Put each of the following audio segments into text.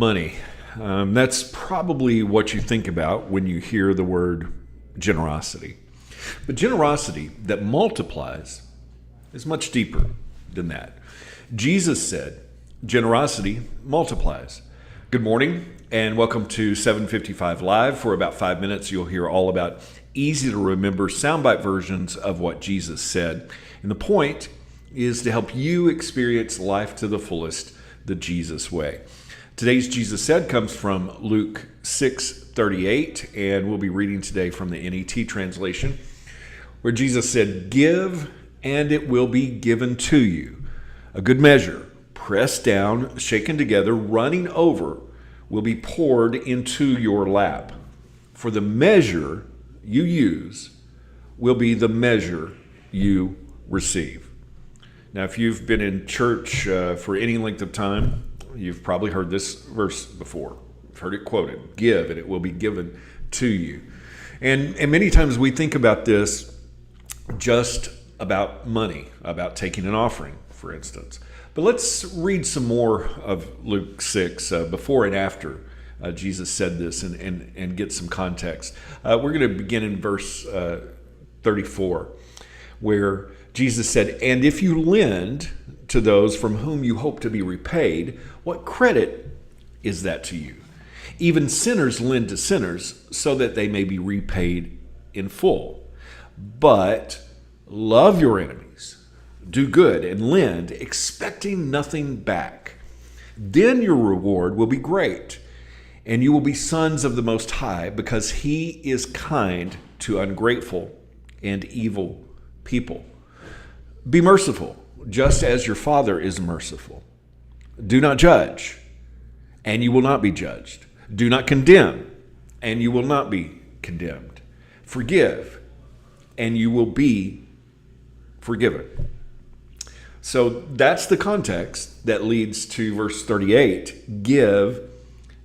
Money. That's probably what you think about when you hear the word generosity. But generosity that multiplies is much deeper than that. Jesus said, generosity multiplies. Good morning and welcome to 755 Live. For about 5 minutes, you'll hear all about easy to remember soundbite versions of what Jesus said. And the point is to help you experience life to the fullest the Jesus way. Today's Jesus Said comes from Luke 6:38, and we'll be reading today from the NET translation, where Jesus said, "Give, and it will be given to you. A good measure, pressed down, shaken together, running over, will be poured into your lap. For the measure you use will be the measure you receive." Now, if you've been in church for any length of time, you've probably heard this verse before. You've heard it quoted, "Give, and it will be given to you." And many times we think about this just about money, about taking an offering, for instance. But let's read some more of Luke 6 before and after Jesus said this and get some context. We're going to begin in verse 34, where Jesus said, "And if you lend to those from whom you hope to be repaid, what credit is that to you? Even sinners lend to sinners so that they may be repaid in full. But love your enemies, do good, and lend, expecting nothing back. Then your reward will be great, and you will be sons of the Most High, because He is kind to ungrateful and evil people. Be merciful, just as your Father is merciful. Do not judge, and you will not be judged. Do not condemn, and you will not be condemned. Forgive, and you will be forgiven." So that's the context that leads to verse 38. "Give,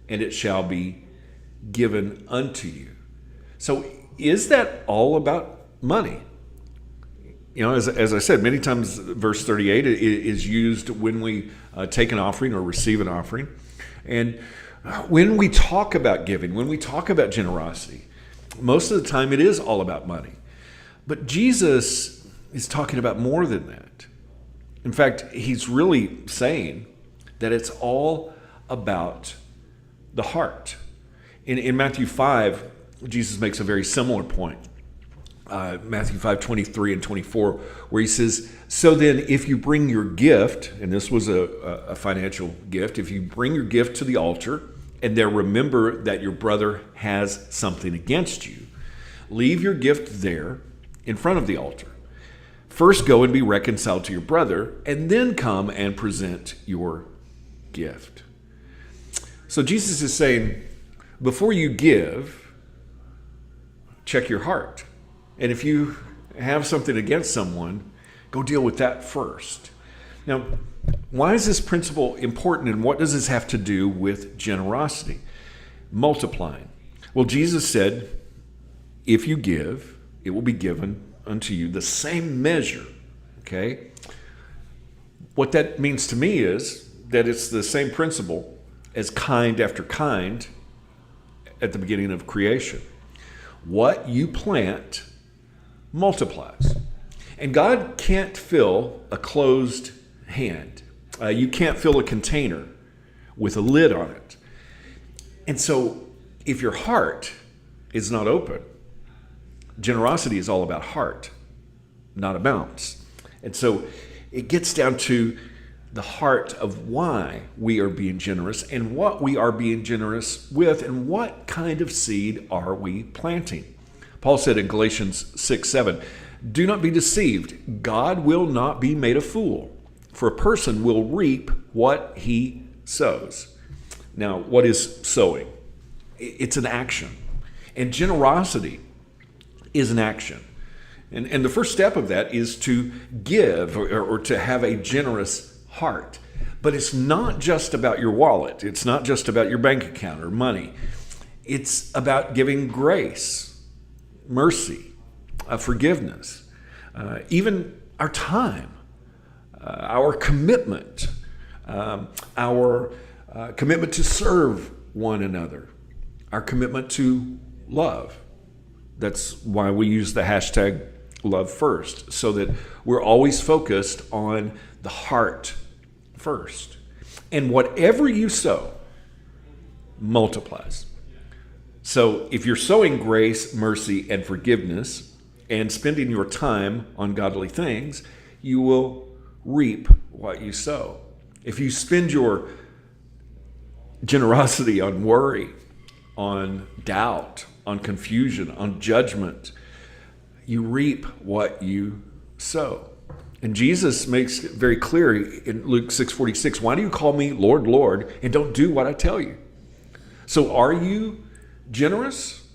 and it shall be given unto you." So is that all about money? You know, as I said, many times verse 38 is used when we take an offering or receive an offering. And when we talk about giving, when we talk about generosity, most of the time it is all about money. But Jesus is talking about more than that. In fact, he's really saying that it's all about the heart. In Matthew 5, Jesus makes a very similar point. Matthew 5:23 and 24, where he says, "So then if you bring your gift," and this was a financial gift, "if you bring your gift to the altar and there remember that your brother has something against you, leave your gift there in front of the altar. First go and be reconciled to your brother, and then come and present your gift." So Jesus is saying, before you give, check your heart. And if you have something against someone, go deal with that first. Now, why is this principle important, and what does this have to do with generosity? Multiplying. Well, Jesus said, if you give, it will be given unto you the same measure. Okay? What that means to me is that it's the same principle as kind after kind at the beginning of creation. What you plant multiplies. And God can't fill a closed hand. You can't fill a container with a lid on it. And so if your heart is not open, generosity is all about heart, not amounts. And so it gets down to the heart of why we are being generous and what we are being generous with and what kind of seed are we planting. Paul said in Galatians 6:7, "Do not be deceived. God will not be made a fool, for a person will reap what he sows." Now, what is sowing? It's an action. And generosity is an action. And the first step of that is to give or to have a generous heart. But it's not just about your wallet. It's not just about your bank account or money. It's about giving grace, mercy, forgiveness, even our time, our commitment, our commitment to serve one another, our commitment to love. That's why we use the hashtag love first, so that we're always focused on the heart first. And whatever you sow multiplies. So if you're sowing grace, mercy, and forgiveness and spending your time on godly things, you will reap what you sow. If you spend your generosity on worry, on doubt, on confusion, on judgment, you reap what you sow. And Jesus makes it very clear in Luke 6:46, why do you call me Lord, Lord, and don't do what I tell you? So are you generous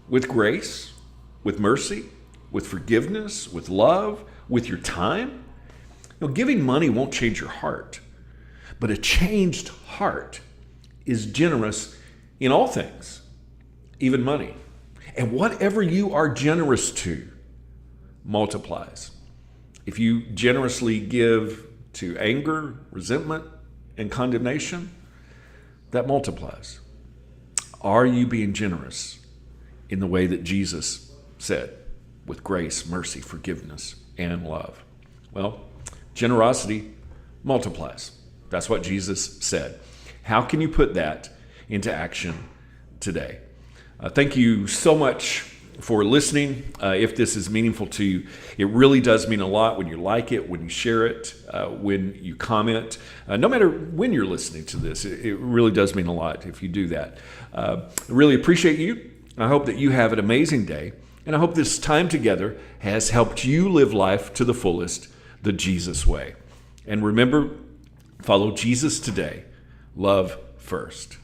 with grace, with mercy, with forgiveness, with love, with your time? Giving money won't change your heart, but a changed heart is generous in all things, even money. And whatever you are generous to multiplies. If you generously give to anger, resentment, and condemnation, that multiplies. Are you being generous in the way that Jesus said, with grace, mercy, forgiveness, and love? Well, generosity multiplies. That's what Jesus said. How can you put that into action today? Thank you so much for listening. If this is meaningful to you, it really does mean a lot when you like it, when you share it, when you comment. No matter when you're listening to this, it really does mean a lot if you do that. I really appreciate you. I hope that you have an amazing day, and I hope this time together has helped you live life to the fullest, the Jesus way. And remember, follow Jesus today. Love first.